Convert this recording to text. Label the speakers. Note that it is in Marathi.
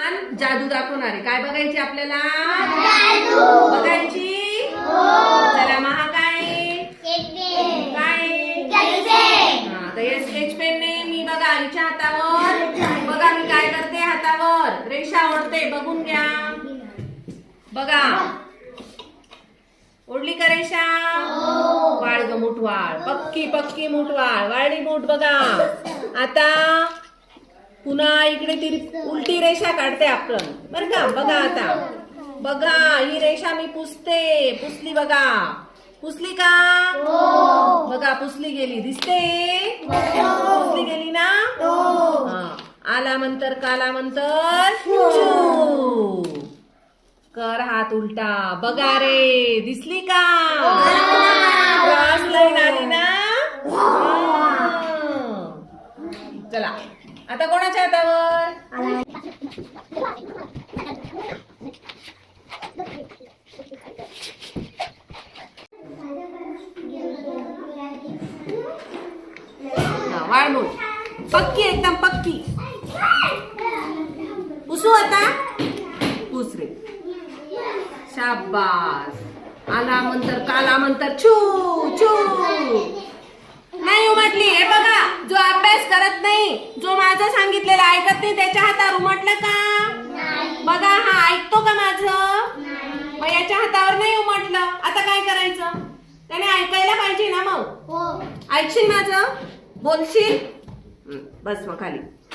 Speaker 1: छान जादू दाखवणार आहे. काय बघायची आपल्याला? बघायची. चला महा काय तर स्केच पेनने मी बघा हिच्या हातावर बघा मी काय करते, हातावर रेषा ओढते. बघून घ्या. बघा ओढली का रेषा? वाळ ग मूठ वाळ, पक्की पक्की मूठ वाळ, वाळली मूठ. बघा आता पुन्हा इकडे ती उलटी रेषा काढते आपण बरं का. बघा आता बघा ही रेषा मी पुसते. पुसली बघा. पुसली का? बघा पुसली गेली. दिसते? पुसली गेली ना? आला मंतर काला मंतर चू. कर हात उलटा. बघा रे दिसली का? क्रॉस लाईन आली ना? चला आता कोणाच्या हातावर? वाळमूठ पक्की एकदम पक्की. पुसू आता. पुस रे. शाबास. आला मंतर काला मंतर छू छू. नाही उमटली. हे बघा जो अभ्यास करत नाही, जो माझं सांगितलेलं ऐकत नाही त्याच्या हातावर उमटलं का? बघा हा ऐकतो का माझं? मग याच्या हातावर नाही उमटलं. आता काय करायचं? त्याने ऐकायला पाहिजे ना. मग ऐकशील माझं? बोलशील? बस मग खाली.